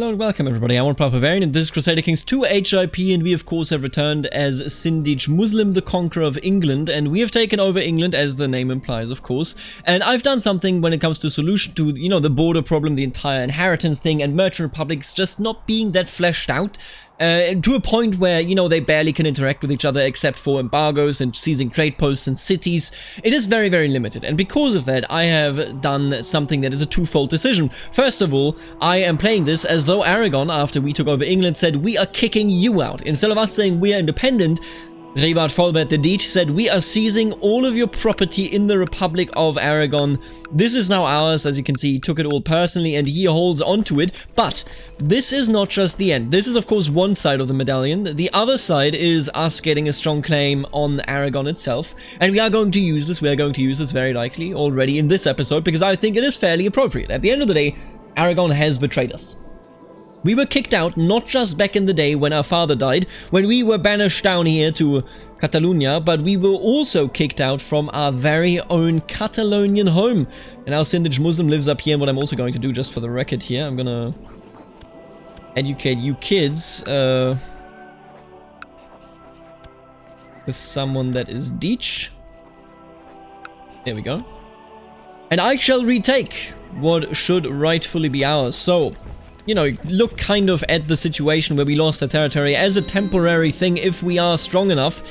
Hello and welcome everybody, I'm Barbarian and this is Crusader Kings 2 HIP, and we of course have returned as Sindij Muslim, the conqueror of England, and we have taken over England as the name implies, of course. And I've done something when it comes to solution to, you know, the border problem, the entire inheritance thing, and merchant republics just not being that fleshed out. To a point where, you know, they barely can interact with each other except for embargoes and seizing trade posts and cities. It is very, very limited, and because of that, I have done something that is a twofold decision. First of all, I am playing this as though Aragon, after we took over England, said, we are kicking you out. Instead of us saying we are independent, Rivard Folbert the Deech said, we are seizing all of your property in the Republic of Aragon. This is now ours. As you can see, he took it all personally and he holds onto it. But this is not just the end. This is of course one side of the medallion. The other side is us getting a strong claim on Aragon itself. And we are going to use this. We are going to use this very likely already in this episode because I think it is fairly appropriate. At the end of the day, Aragon has betrayed us. We were kicked out not just back in the day when our father died, when we were banished down here to Catalonia, but we were also kicked out from our very own Catalonian home. And our Sindij Muslim lives up here, and what I'm also going to do, just for the record here, I'm gonna educate you kids with someone that is Deech. There we go. And I shall retake what should rightfully be ours. So, you know, look kind of at the situation where we lost the territory as a temporary thing. If we are strong enough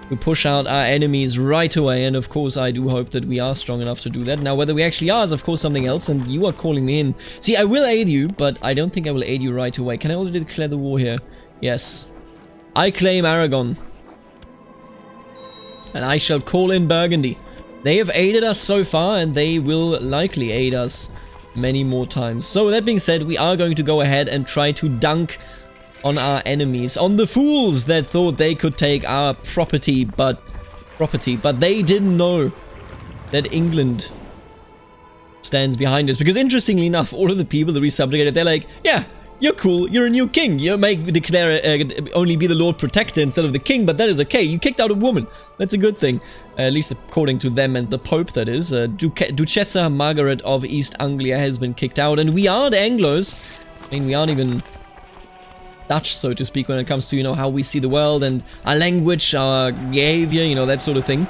to push out our enemies right away, and of course I do hope that we are strong enough to do that. Now whether we actually are is of course something else, and you are calling me in. See, I will aid you, but I don't think I will aid you right away. Can I already declare the war here? Yes. I claim Aragon. And I shall call in Burgundy. They have aided us so far, and they will likely aid us many more times. So that being said, we are going to go ahead and try to dunk on our enemies, on the fools that thought they could take our property, but they didn't know that England stands behind us. Because interestingly enough, all of the people that we subjugated, they're like, yeah, you're cool, you're a new king, you may declare only be the Lord Protector instead of the king, but that is okay. You kicked out a woman, that's a good thing, at least according to them and the Pope, that is. Duchessa Margaret of East Anglia has been kicked out, and we are the Anglos. I mean, we aren't even Dutch, so to speak, when it comes to, you know, how we see the world and our language, our behavior, you know, that sort of thing.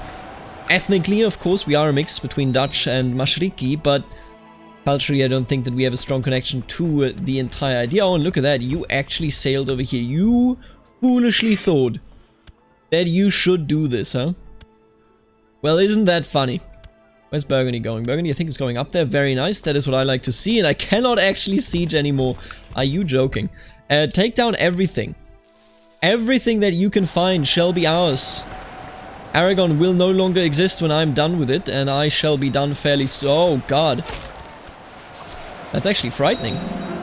Ethnically, of course, we are a mix between Dutch and Mashariki, but culturally, I don't think that we have a strong connection to the entire idea. Oh, and look at that. You actually sailed over here. You foolishly thought that you should do this, huh? Well, isn't that funny? Where's Burgundy going? Burgundy, I think, is going up there. Very nice. That is what I like to see. And I cannot actually siege anymore. Are you joking? Take down everything. Everything that you can find shall be ours. Aragon will no longer exist when I'm done with it. And I shall be done fairly soon. Oh, God. That's actually frightening.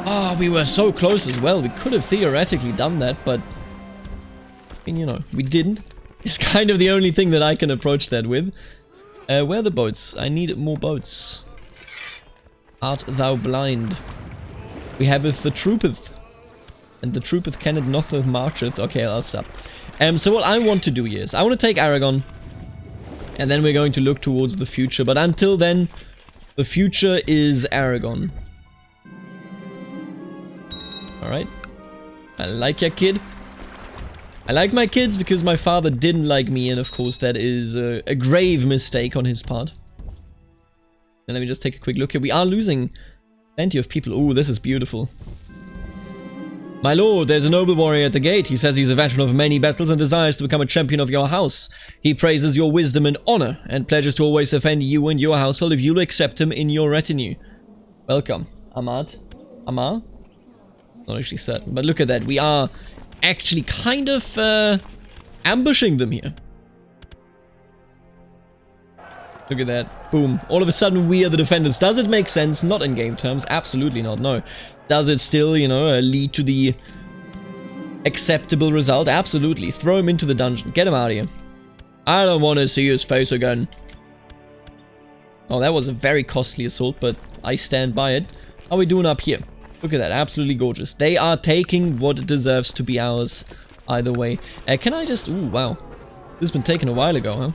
Ah, we were so close as well. We could have theoretically done that, but I mean, you know, we didn't. It's kind of the only thing that I can approach that with. Where are the boats? I need more boats. Art thou blind? We haveth the troopeth. And the troopeth cannot notheth marcheth. Okay, I'll stop. So what I want to do here is, I want to take Aragon. And then we're going to look towards the future. But until then, the future is Aragon. Alright. I like ya, kid. I like my kids because my father didn't like me, and of course that is a grave mistake on his part. And let me just take a quick look here. We are losing plenty of people. Ooh, this is beautiful. My lord, there's a noble warrior at the gate. He says he's a veteran of many battles and desires to become a champion of your house. He praises your wisdom and honor, and pledges to always defend you and your household if you'll accept him in your retinue. Welcome, Ahmad. Amar? Not actually certain, but look at that. We are actually kind of ambushing them here. Look at that. Boom. All of a sudden we are the defenders. Does it make sense? Not in game terms. Absolutely not, no. Does it still, you know, lead to the acceptable result? Absolutely. Throw him into the dungeon. Get him out of here. I don't want to see his face again. Oh, that was a very costly assault, but I stand by it. How are we doing up here? Look at that. Absolutely gorgeous. They are taking what deserves to be ours either way. Can I just... Ooh, wow. This has been taken a while ago, huh?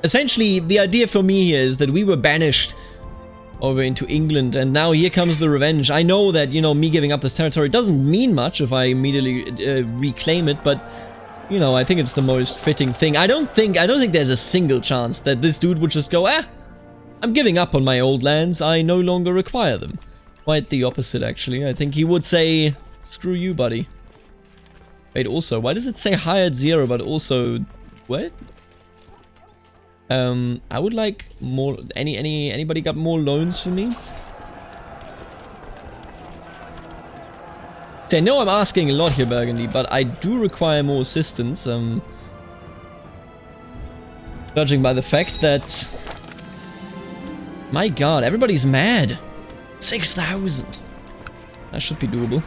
Essentially, the idea for me here is that we were banished over into England, and now here comes the revenge. I know that, you know, me giving up this territory doesn't mean much if I immediately reclaim it, but, you know, I think it's the most fitting thing. I don't think there's a single chance that this dude would just go, I'm giving up on my old lands, I no longer require them. Quite the opposite, actually. I think he would say, screw you, buddy. Wait, also, why does it say hired 0, but also, what? I would like more, anybody got more loans for me? See, I know I'm asking a lot here, Burgundy, but I do require more assistance, judging by the fact that, my god, everybody's mad. 6,000. That should be doable.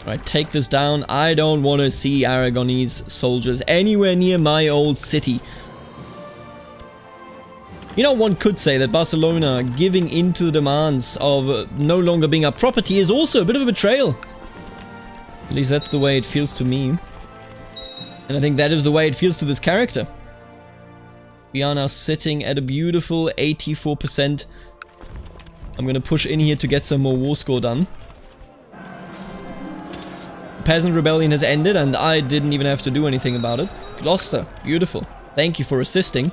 Right, take this down. I don't want to see Aragonese soldiers anywhere near my old city. You know, one could say that Barcelona giving in to the demands of no longer being a property is also a bit of a betrayal. At least that's the way it feels to me. And I think that is the way it feels to this character. We are now sitting at a beautiful 84%. I'm gonna push in here to get some more war score done. The Peasant Rebellion has ended and I didn't even have to do anything about it. Gloucester, beautiful. Thank you for assisting.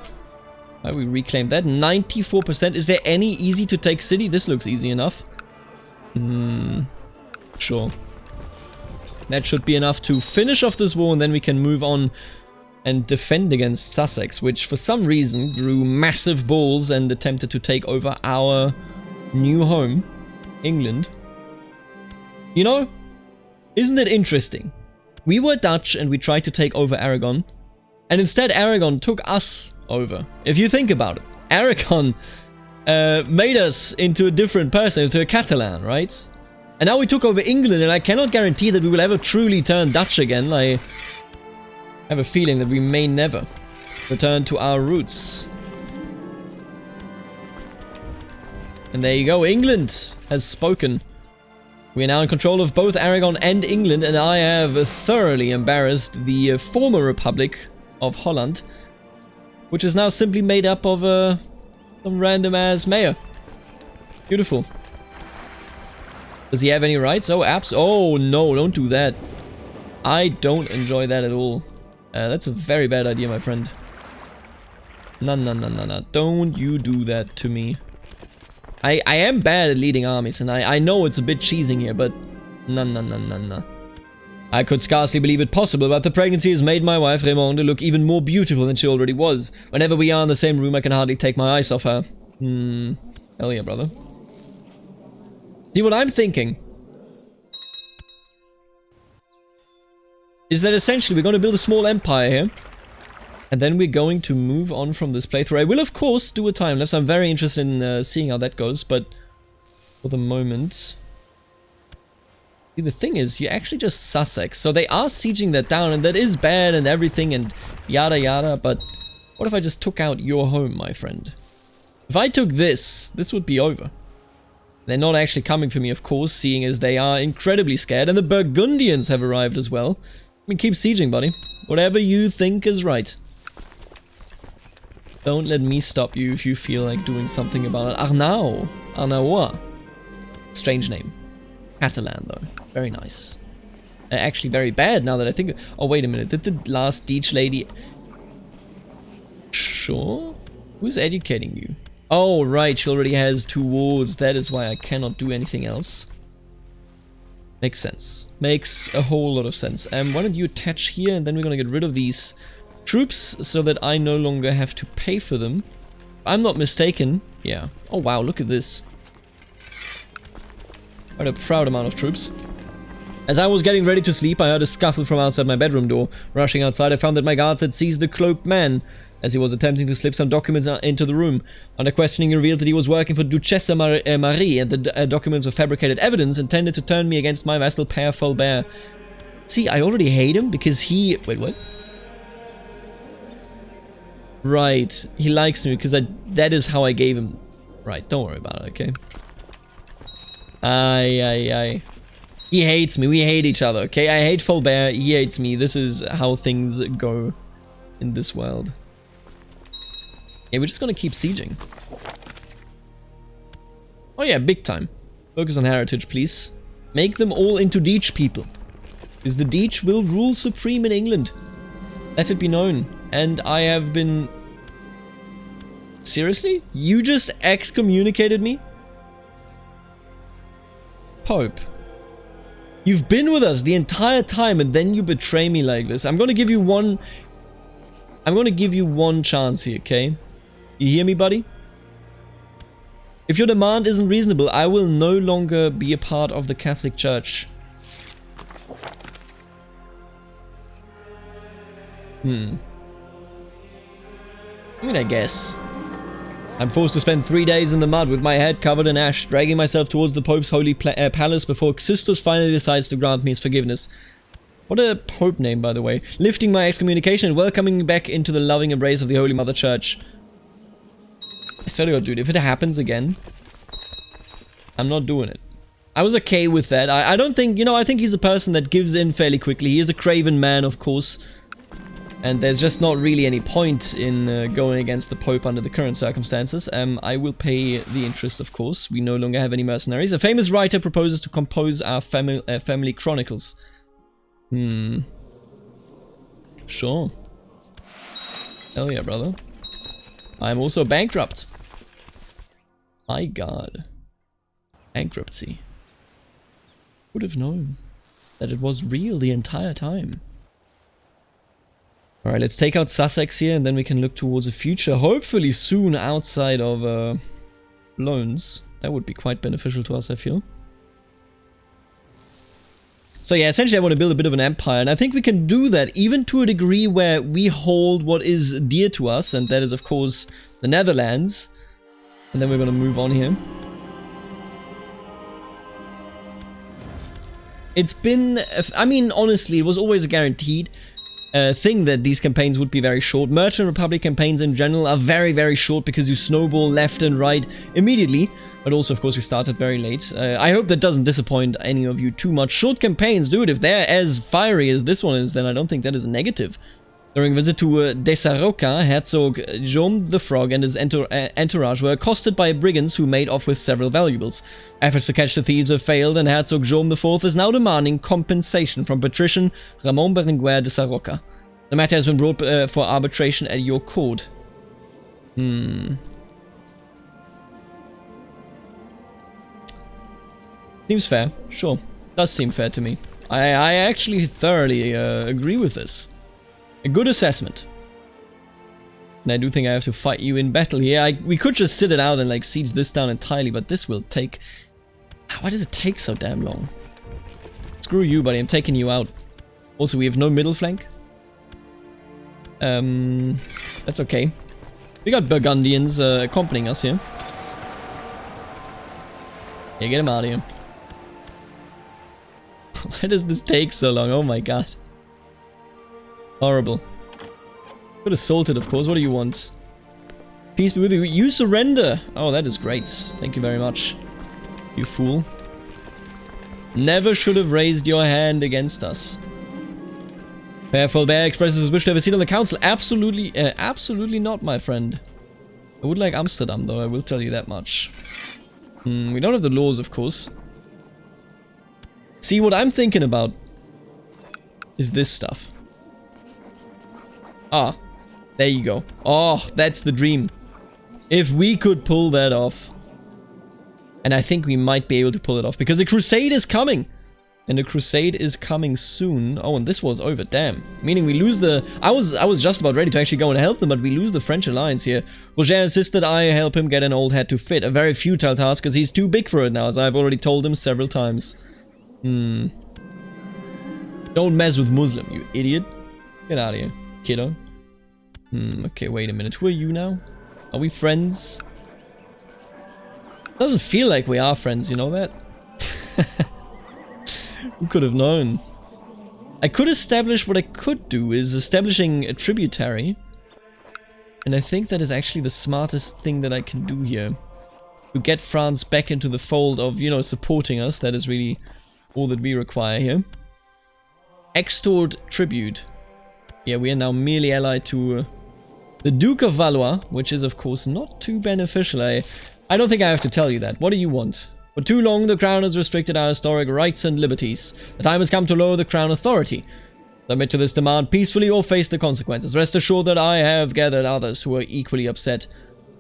Right, we reclaimed that. 94%. Is there any easy to take city? This looks easy enough. Sure. That should be enough to finish off this war, and then we can move on and defend against Sussex, which for some reason grew massive balls and attempted to take over our new home, England. You know, isn't it interesting? We were Dutch and we tried to take over Aragon, and instead Aragon took us over. If you think about it, Aragon made us into a different person, into a Catalan, right? And now we took over England, and I cannot guarantee that we will ever truly turn Dutch again. I have a feeling that we may never return to our roots. And there you go, England has spoken. We are now in control of both Aragon and England, and I have thoroughly embarrassed the former Republic of Holland, which is now simply made up of some random ass mayor. Beautiful. Does he have any rights? Oh, oh no, don't do that. I don't enjoy that at all. That's a very bad idea, my friend. No. Don't you do that to me. I am bad at leading armies, and I know it's a bit cheesing here, but no. I could scarcely believe it possible, but the pregnancy has made my wife, Raymonde, look even more beautiful than she already was. Whenever we are in the same room, I can hardly take my eyes off her. Hell yeah, brother. See, what I'm thinking is that essentially we're going to build a small empire here, and then we're going to move on from this playthrough. I will, of course, do a time lapse. I'm very interested in seeing how that goes, but for the moment... See, the thing is, you're actually just Sussex, so they are sieging that down, and that is bad and everything and yada yada, but what if I just took out your home, my friend? If I took this, this would be over. They're not actually coming for me, of course, seeing as they are incredibly scared, and the Burgundians have arrived as well. I mean, keep sieging, buddy. Whatever you think is right. Don't let me stop you if you feel like doing something about it. Arnau. Arnaua. Strange name. Catalan, though. Very nice. Actually, very bad now that I think... Oh, wait a minute. Did the last Deech lady... Sure? Who's educating you? Oh, right. She already has 2 wards. That is why I cannot do anything else. Makes sense. Makes a whole lot of sense. Why don't you attach here, and then we're gonna get rid of these troops so that I no longer have to pay for them. If I'm not mistaken. Yeah. Oh, wow. Look at this. Quite a proud amount of troops. As I was getting ready to sleep, I heard a scuffle from outside my bedroom door. Rushing outside, I found that my guards had seized the cloaked man as he was attempting to slip some documents into the room. Under questioning, he revealed that he was working for Duchessa Marie, and the documents were fabricated evidence intended to turn me against my vassal Père Fulbert. See, I already hate him because he... Wait, what? Right, he likes me because that is how I gave him... Right, don't worry about it, okay? Aye. He hates me. We hate each other, okay? I hate Fulbert. He hates me. This is how things go in this world. Yeah, we're just gonna keep sieging. Oh yeah, big time. Focus on heritage, please. Make them all into Deech people. Because the Deech will rule supreme in England. Let it be known. And I have been... Seriously? You just excommunicated me? Pope. You've been with us the entire time and then you betray me like this. I'm gonna give you one chance here, okay? You hear me, buddy? If your demand isn't reasonable, I will no longer be a part of the Catholic Church. I mean, I guess. I'm forced to spend 3 days in the mud with my head covered in ash, dragging myself towards the Pope's holy palace before Xystus finally decides to grant me his forgiveness. What a Pope name, by the way. Lifting my excommunication and welcoming me back into the loving embrace of the Holy Mother Church. I swear to God, dude, if it happens again, I'm not doing it. I was okay with that. I don't think, you know, I think he's a person that gives in fairly quickly. He is a craven man, of course. And there's just not really any point in going against the Pope under the current circumstances. I will pay the interest, of course. We no longer have any mercenaries. A famous writer proposes to compose our family chronicles. Sure. Hell yeah, brother. I'm also bankrupt. My God. Bankruptcy. Would have known that it was real the entire time. Alright, let's take out Sussex here and then we can look towards a future, hopefully soon outside of loans. That would be quite beneficial to us, I feel. So yeah, essentially I want to build a bit of an empire, and I think we can do that even to a degree where we hold what is dear to us, and that is of course the Netherlands. And then we're going to move on here. It's been, I mean, honestly, it was always a guaranteed thing that these campaigns would be very short. Merchant Republic campaigns in general are very, very short because you snowball left and right immediately. But also, of course, we started very late. I hope that doesn't disappoint any of you too much. Short campaigns, dude, if they're as fiery as this one is, then I don't think that is a negative. During a visit to Dessaroca, Herzog Jaume the Frog and his entourage were accosted by brigands who made off with several valuables. Efforts to catch the thieves have failed, and Herzog Jaume IV is now demanding compensation from patrician Ramon Berenguer de Sarroca. The matter has been brought for arbitration at your court. Seems fair. Sure. Does seem fair to me. I actually thoroughly agree with this. A good assessment. And I do think I have to fight you in battle here. We could just sit it out and like siege this down entirely, but this will take... Why does it take so damn long? Screw you, buddy. I'm taking you out. Also, we have no middle flank. That's okay. We got Burgundians accompanying us here. Yeah, get him out of here. Why does this take so long? Oh my God. Horrible. Got assaulted, of course. What do you want? Peace be with you. You surrender! Oh, that is great. Thank you very much. You fool. Never should have raised your hand against us. Père Fulbert expresses his wish to have a seat on the council. Absolutely, absolutely not, my friend. I would like Amsterdam, though, I will tell you that much. We don't have the laws, of course. See, what I'm thinking about is this stuff. Ah, there you go. Oh, that's the dream. If we could pull that off. And I think we might be able to pull it off because a crusade is coming. And a crusade is coming soon. Oh, and this was over. Damn. Meaning we lose the... I was just about ready to actually go and help them, but we lose the French alliance here. Roger insisted I help him get an old head to fit. A very futile task because he's too big for it now, as I've already told him several times. Don't mess with Muslim, you idiot. Get out of here, kiddo. Okay, wait a minute. Who are you now? Are we friends? Doesn't feel like we are friends, you know that? Who could have known? I could establish what I could do is establishing a tributary. And I think that is actually the smartest thing that I can do here. To get France back into the fold of, you know, supporting us. That is really all that we require here. Extort tribute. Yeah, we are now merely allied to the Duke of Valois, which is of course not too beneficial. I don't think I have to tell you that. What do you want? For too long, the crown has restricted our historic rights and liberties. The time has come to lower the crown authority. Submit to this demand peacefully or face the consequences. Rest assured that I have gathered others who are equally upset.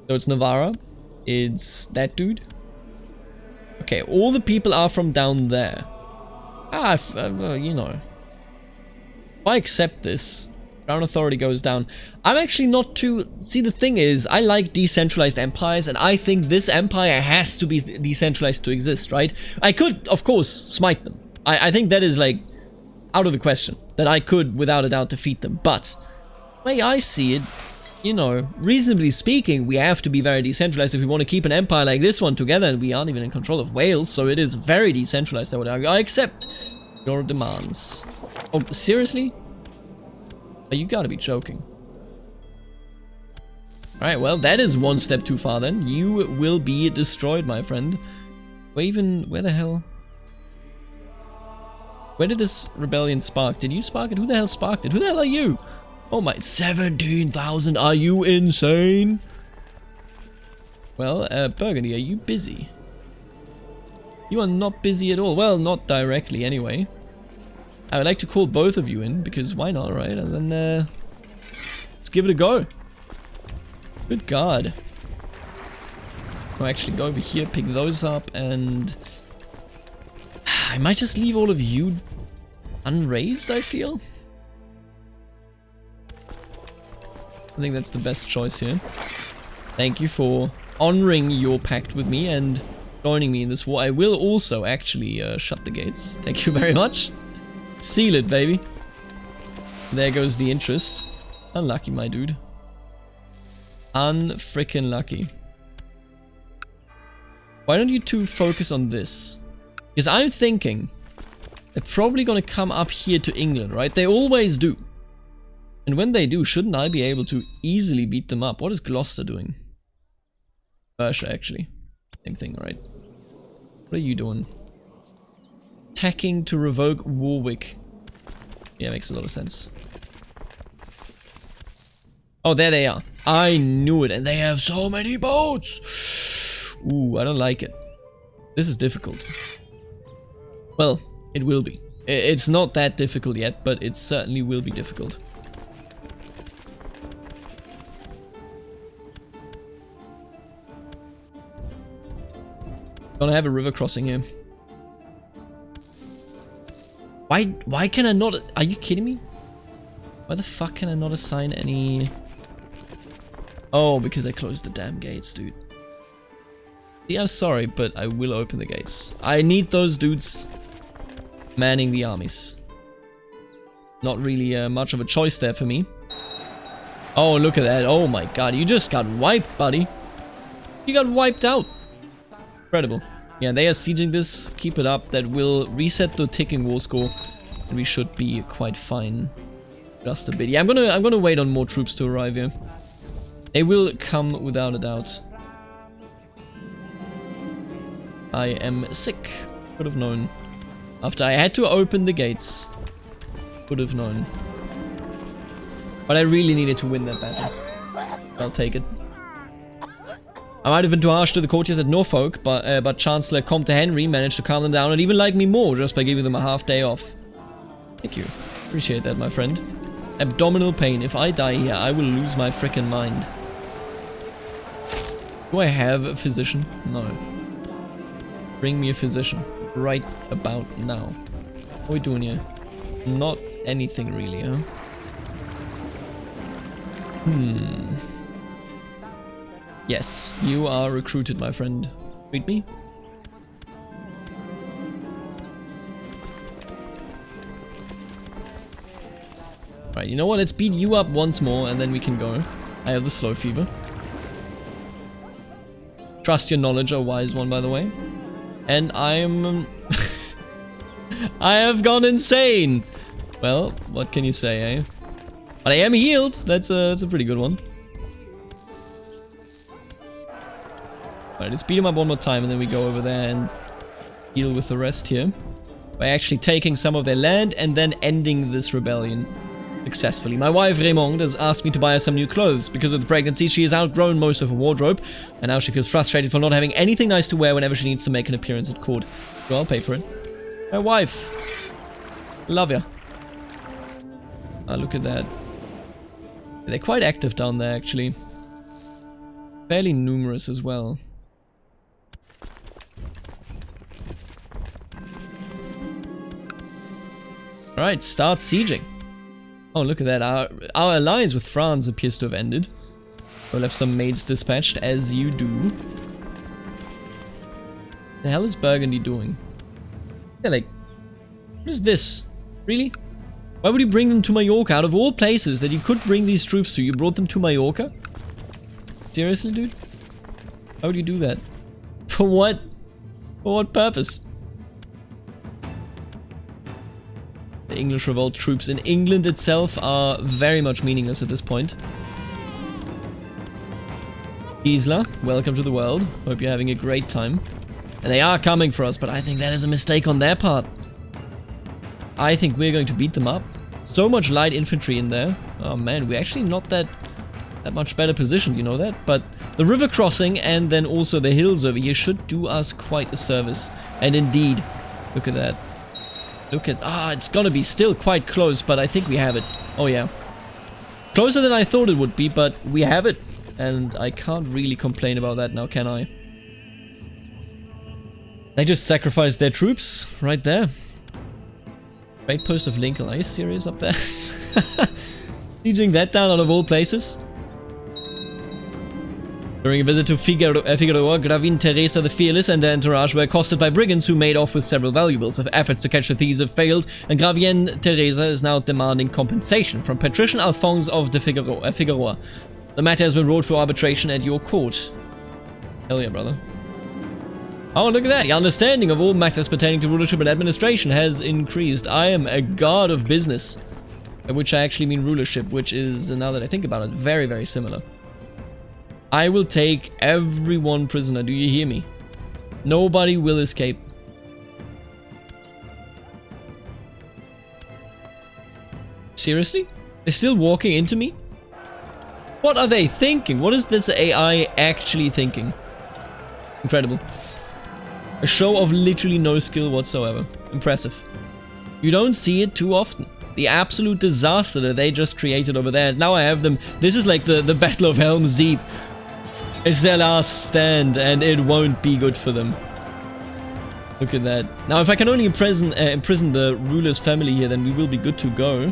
So it's Navarra. It's that dude. Okay, all the people are from down there. You know. If I accept this, crown authority goes down. I'm actually not too... See, the thing is, I like decentralized empires, and I think this empire has to be decentralized to exist, right? I could, of course, smite them. I think that is, like, out of the question. That I could, without a doubt, defeat them. But, the way I see it, you know, reasonably speaking, we have to be very decentralized if we want to keep an empire like this one together, and we aren't even in control of Wales, so it is very decentralized, I would argue. I accept your demands. Oh, seriously? Oh, you gotta be joking. Alright, well, that is one step too far then. You will be destroyed, my friend. Where the hell? Where did this rebellion spark? Did you spark it? Who the hell sparked it? Who the hell are you? Oh my, 17,000, are you insane? Well, Burgundy, are you busy? You are not busy at all. Well, not directly anyway. I would like to call both of you in, because why not, right? And then, let's give it a go. Good God. I'll actually go over here, pick those up, and... I might just leave all of you unraised, I feel. I think that's the best choice here. Thank you for honoring your pact with me and joining me in this war. I will also actually shut the gates. Thank you very much. Seal it, baby. There goes the interest. Unlucky, my dude. Unfrickin' lucky. Why don't you two focus on this? Because I'm thinking they're probably gonna come up here to England, right? They always do. And when they do, shouldn't I be able to easily beat them up? What is Gloucester doing? Persia, actually. Same thing, right? What are you doing? Attacking to revoke Warwick. Yeah, makes a lot of sense. Oh, there they are. I knew it, and they have so many boats! Ooh, I don't like it. This is difficult. Well, it will be. It's not that difficult yet, but it certainly will be difficult. Gonna have a river crossing here. Why can I not... Are you kidding me? Why the fuck can I not assign any... Oh, because I closed the damn gates, dude. Yeah, I'm sorry, but I will open the gates. I need those dudes manning the armies. Not really much of a choice there for me. Oh, look at that. Oh my god, you just got wiped, buddy. You got wiped out. Incredible. Yeah, they are sieging this. Keep it up. That will reset the ticking war score. And we should be quite fine. Just a bit. Yeah, I'm gonna wait on more troops to arrive here. They will come without a doubt. I am sick. Could have known. After I had to open the gates. Could have known. But I really needed to win that battle. I'll take it. I might have been too harsh to the courtiers at Norfolk, but Chancellor Comte Henry managed to calm them down and even like me more just by giving them a half day off. Thank you. Appreciate that, my friend. Abdominal pain. If I die here, I will lose my frickin' mind. Do I have a physician? No. Bring me a physician. Right about now. What are we doing here? Not anything really, huh? Yes, you are recruited, my friend. Read me? Right, you know what? Let's beat you up once more and then we can go. I have the slow fever. Trust your knowledge, a wise one, by the way. And I'm... I have gone insane! Well, what can you say, eh? But I am healed! That's a pretty good one. Alright, let's beat him up one more time and then we go over there and deal with the rest here. By actually taking some of their land and then ending this rebellion. successfully. My wife Raymond has asked me to buy her some new clothes. Because of the pregnancy, she has outgrown most of her wardrobe, and now she feels frustrated for not having anything nice to wear whenever she needs to make an appearance at court. So I'll pay for it. My wife. Love ya. Ah, look at that. They're quite active down there, actually. Fairly numerous as well. Alright, start sieging. Oh, look at that. Our alliance with France appears to have ended. We'll have some maids dispatched, as you do. The hell is Burgundy doing? Yeah, like, what is this? Really? Why would you bring them to Mallorca? Out of all places that you could bring these troops to, you brought them to Mallorca? Seriously, dude? How would you do that? For what? For what purpose? The English revolt troops in England itself are very much meaningless at this point. Gisela, welcome to the world. Hope you're having a great time. And they are coming for us, but I think that is a mistake on their part. I think we're going to beat them up. So much light infantry in there. Oh man, we're actually not that much better positioned, you know that? But the river crossing and then also the hills over here should do us quite a service. And indeed, look at that. Look at, it's gonna be still quite close, but I think we have it. Oh yeah. Closer than I thought it would be, but we have it. And I can't really complain about that now, can I? They just sacrificed their troops right there. Great post of Lincoln, are you serious up there? Sieging that down out of all places? During a visit to Figueroa, Gravine Teresa the Fearless and her entourage were accosted by brigands who made off with several valuables. If efforts to catch the thieves have failed, and Gravine Teresa is now demanding compensation from Patrician Alphonse of de Figueroa. The matter has been brought for arbitration at your court. Hell yeah, brother. Oh, look at that. The understanding of all matters pertaining to rulership and administration has increased. I am a god of business. By which I actually mean rulership, which is, now that I think about it, very, very similar. I will take everyone prisoner, do you hear me? Nobody will escape. Seriously? They're still walking into me? What are they thinking? What is this AI actually thinking? Incredible. A show of literally no skill whatsoever. Impressive. You don't see it too often. The absolute disaster that they just created over there. Now I have them. This is like the Battle of Helm's Deep. It's their last stand, and it won't be good for them. Look at that. Now, if I can only imprison the ruler's family here, then we will be good to go.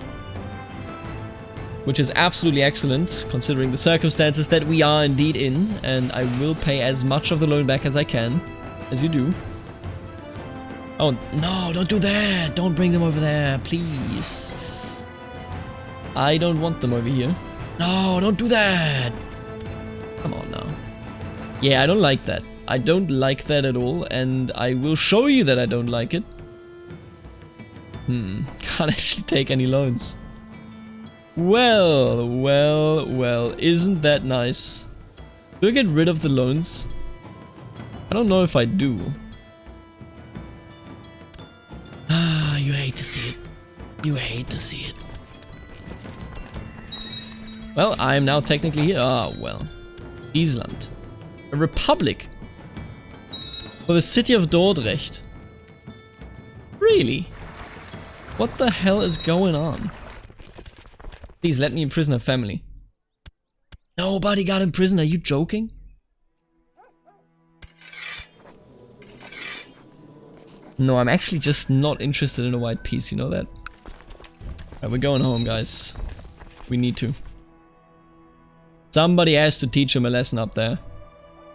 Which is absolutely excellent, considering the circumstances that we are indeed in. And I will pay as much of the loan back as I can. As you do. Oh, no, don't do that. Don't bring them over there, please. I don't want them over here. No, don't do that. Come on now. Yeah, I don't like that. I don't like that at all, and I will show you that I don't like it. Can't actually take any loans. Well, well, well, isn't that nice? Do I get rid of the loans? I don't know if I do. Ah, you hate to see it. You hate to see it. Well, I am now technically here. Ah, well. Island. A republic. For the city of Dordrecht. Really? What the hell is going on? Please let me imprison her family. Nobody got imprisoned, are you joking? No, I'm actually just not interested in a white piece, you know that? Alright, we're going home, guys. We need to. Somebody has to teach him a lesson up there.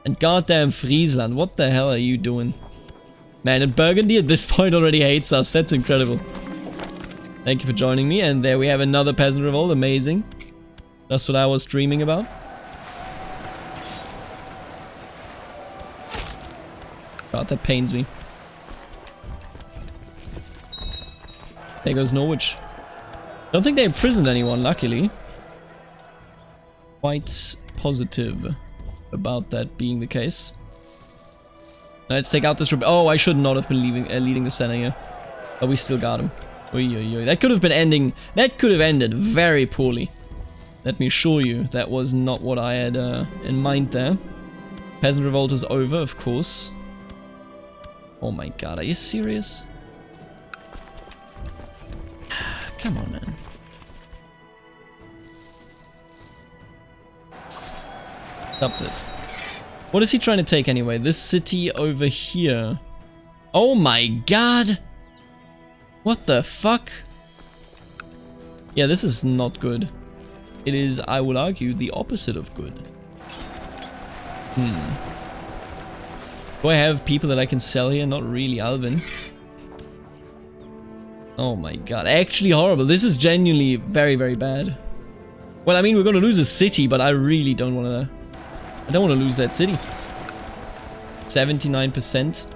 And goddamn Friesland, what the hell are you doing? Man, and Burgundy at this point already hates us, that's incredible. Thank you for joining me, and there we have another peasant revolt, amazing. That's what I was dreaming about. God, that pains me. There goes Norwich. Don't think they imprisoned anyone, luckily. Quite positive about that being the case. Let's take out this... Oh, I should not have been leading the center here. But we still got him. Oy, oy, oy. That could have been ending... That could have ended very poorly. Let me assure you, that was not what I had in mind there. Peasant revolt is over, of course. Oh my god, are you serious? Come on, man. Stop this. What is he trying to take anyway? This city over here. Oh my god! What the fuck? Yeah, this is not good. It is, I will argue, the opposite of good. Do I have people that I can sell here? Not really, Alvin. Oh my god, actually horrible. This is genuinely very, very bad. Well, I mean, we're gonna lose a city, but I really don't wanna... I don't wanna lose that city. 79%.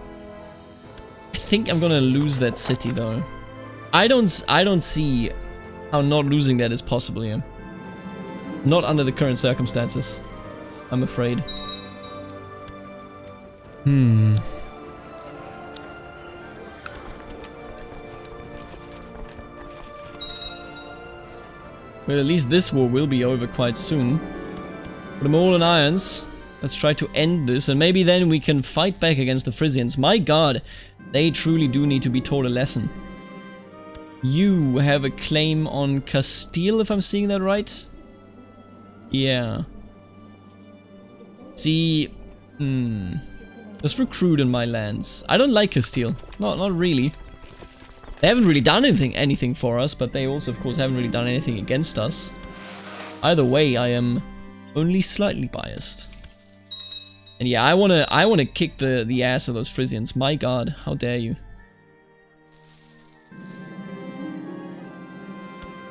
I think I'm gonna lose that city, though. I don't see how not losing that is possible here. Not under the current circumstances, I'm afraid. Well, at least this war will be over quite soon. Put them all in irons. Let's try to end this, and maybe then we can fight back against the Frisians. My god, they truly do need to be taught a lesson. You have a claim on Castile, if I'm seeing that right? Yeah. See... Let's recruit in my lands. I don't like Castile. Not really. They haven't really done anything for us, but they also, of course, haven't really done anything against us. Either way, I am only slightly biased. And yeah, I wanna kick the ass of those Frisians. My god, how dare you.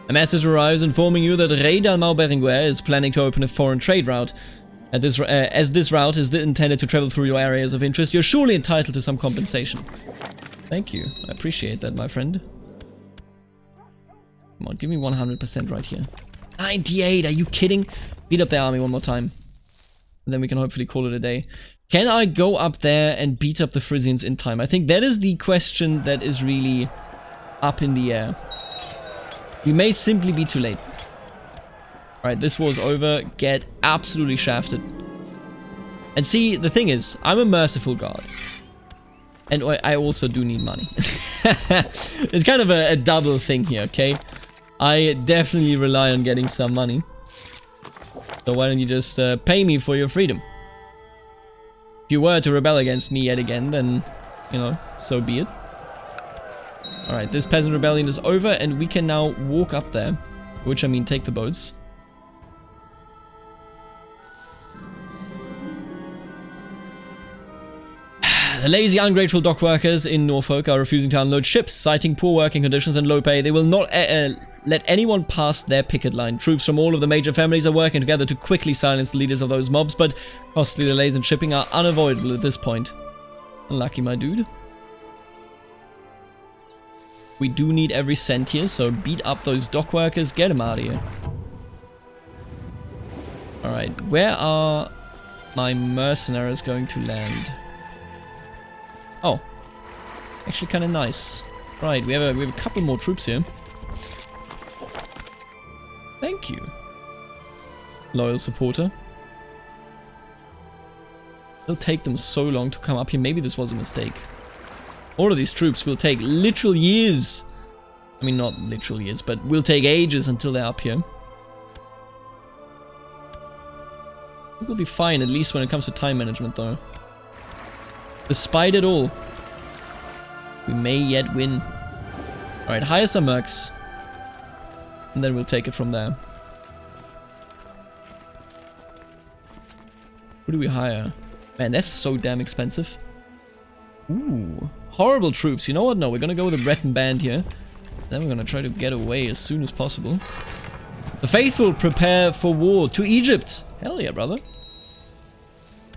A message arrives informing you that Rey Dalmau Berenguer is planning to open a foreign trade route. As this route is intended to travel through your areas of interest, you're surely entitled to some compensation. Thank you. I appreciate that, my friend. Come on, give me 100% right here. 98, are you kidding? Beat up the army one more time. And then we can hopefully call it a day. Can I go up there and beat up the Frisians in time? I think that is the question that is really up in the air. We may simply be too late. Alright, this war's over. Get absolutely shafted. And see, the thing is, I'm a merciful god. And I also do need money. It's kind of a double thing here, okay? I definitely rely on getting some money. So why don't you just pay me for your freedom? If you were to rebel against me yet again, then, you know, so be it. Alright, this peasant rebellion is over, and we can now walk up there. Which, I mean, take the boats. The lazy, ungrateful dock workers in Norfolk are refusing to unload ships, citing poor working conditions and low pay. They will not let anyone pass their picket line. Troops from all of the major families are working together to quickly silence the leaders of those mobs, but costly delays in shipping are unavoidable at this point. Unlucky, my dude. We do need every cent here, so beat up those dock workers, get them out of here. Alright, where are my mercenaries going to land? Oh, actually kind of nice. Right, we have a couple more troops here. Thank you, loyal supporter. It'll take them so long to come up here. Maybe this was a mistake. All of these troops will take literal years. I mean, not literal years, but will take ages until they're up here. We'll be fine, at least when it comes to time management, though. Despite it all, we may yet win. Alright, hire some mercs. And then we'll take it from there. Who do we hire? Man, that's so damn expensive. Ooh, horrible troops. You know what? No, we're gonna go with a Breton band here. Then we're gonna try to get away as soon as possible. The faithful prepare for war to Egypt. Hell yeah, brother.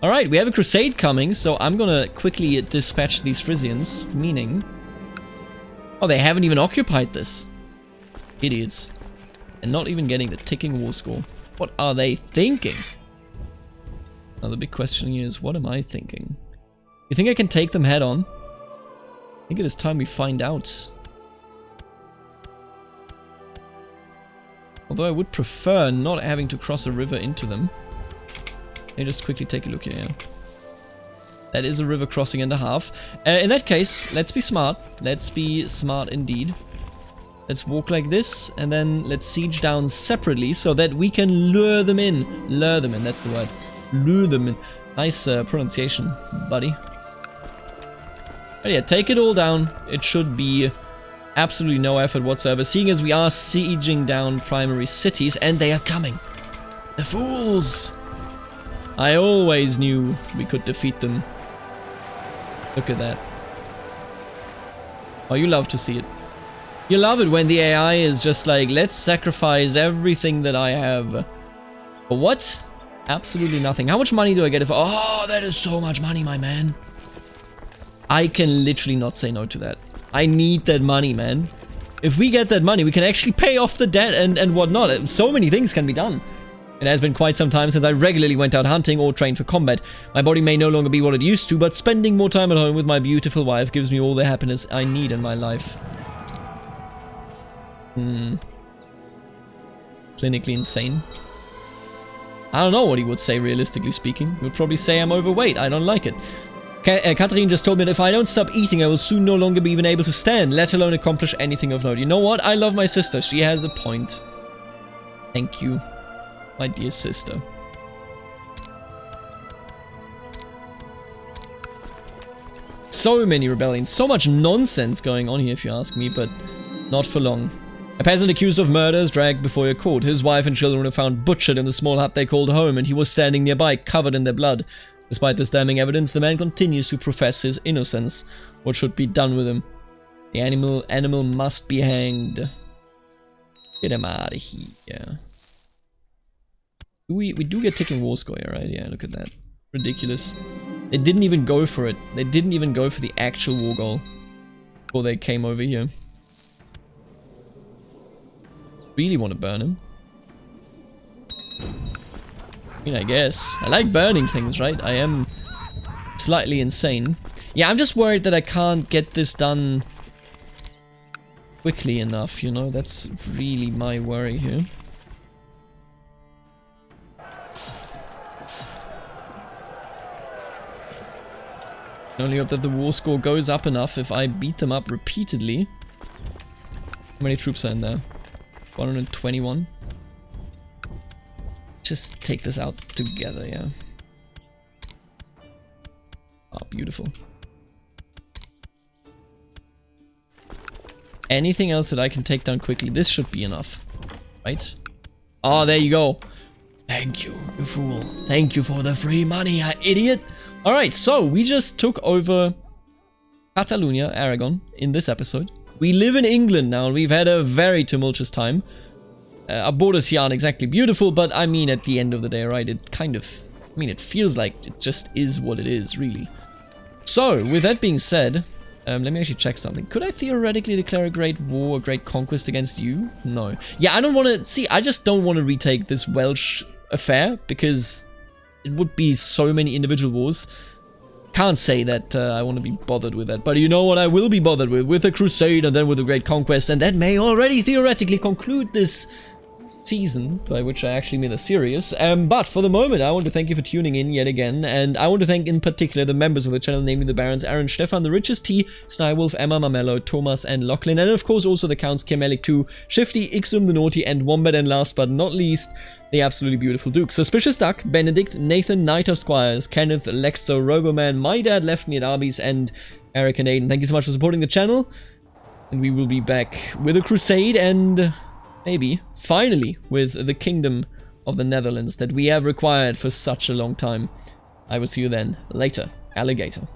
Alright, we have a crusade coming, so I'm gonna quickly dispatch these Frisians, meaning... Oh, they haven't even occupied this. Idiots. And not even getting the ticking war score. What are they thinking? Now the big question here is, what am I thinking? You think I can take them head on? I think it is time we find out. Although I would prefer not having to cross a river into them. Let me just quickly take a look here. Yeah. That is a river crossing and a half. In that case, let's be smart. Let's be smart indeed. Let's walk like this, and then let's siege down separately so that we can lure them in. Lure them in, that's the word. Lure them in. Nice pronunciation, buddy. But yeah, take it all down. It should be absolutely no effort whatsoever, seeing as we are sieging down primary cities, and they are coming. The fools! I always knew we could defeat them. Look at that. Oh, you love to see it. You love it when the AI is just like, let's sacrifice everything that I have. But what? Absolutely nothing. How much money do I get if... Oh, that is so much money, my man. I can literally not say no to that. I need that money, man. If we get that money, we can actually pay off the debt and whatnot. So many things can be done. It has been quite some time since I regularly went out hunting or trained for combat. My body may no longer be what it used to, but spending more time at home with my beautiful wife gives me all the happiness I need in my life. Clinically insane. I don't know what he would say, realistically speaking. He would probably say I'm overweight. I don't like it. Catherine just told me that if I don't stop eating, I will soon no longer be even able to stand, let alone accomplish anything of note. You know what? I love my sister. She has a point. Thank you, my dear sister. So many rebellions. So much nonsense going on here, if you ask me, but not for long. A peasant accused of murder is dragged before your court. His wife and children were found butchered in the small hut they called home, and he was standing nearby, covered in their blood. Despite this damning evidence, the man continues to profess his innocence. What should be done with him? The animal must be hanged. Get him out of here. We do get ticking war score here, right? Yeah, look at that. Ridiculous. They didn't even go for it. They didn't even go for the actual war goal before they came over here. Really want to burn him. I mean, I guess. I like burning things, right? I am slightly insane. Yeah, I'm just worried that I can't get this done quickly enough, you know? That's really my worry here. I only hope that the war score goes up enough if I beat them up repeatedly. How many troops are in there? 121. Just take this out together, yeah. Oh, beautiful. Anything else that I can take down quickly? This should be enough, right? Oh, there you go. Thank you, you fool. Thank you for the free money, you idiot. Alright, so we just took over Catalonia, Aragon, in this episode. We live in England now, and we've had a very tumultuous time. Our borders here aren't exactly beautiful, but I mean, at the end of the day, right, it kind of... I mean, it feels like it just is what it is, really. So, with that being said, let me actually check something. Could I theoretically declare a great war, a great conquest against you? No. Yeah, I don't want to... See, I just don't want to retake this Welsh affair, because it would be so many individual wars. Can't say that I want to be bothered with that, but you know what I will be bothered with a Crusade and then with a Great Conquest, and that may already theoretically conclude this season, by which I actually mean a series. But for the moment, I want to thank you for tuning in yet again, and I want to thank in particular the members of the channel, namely the Barons Aaron, Stefan, the Richest T, Snywolf, Emma, Mamello, Thomas, and Lachlan, and of course also the Counts Kemelik2, Shifty, Ixum the Naughty, and Wombat, and last but not least, the absolutely beautiful Duke. Suspicious Duck, Benedict, Nathan, Knight of Squires, Kenneth, Lexo, Roboman, My Dad Left Me at Arby's, and Eric and Aiden. Thank you so much for supporting the channel, and we will be back with a Crusade and... maybe, finally, with the Kingdom of the Netherlands that we have required for such a long time. I will see you then. Later, alligator.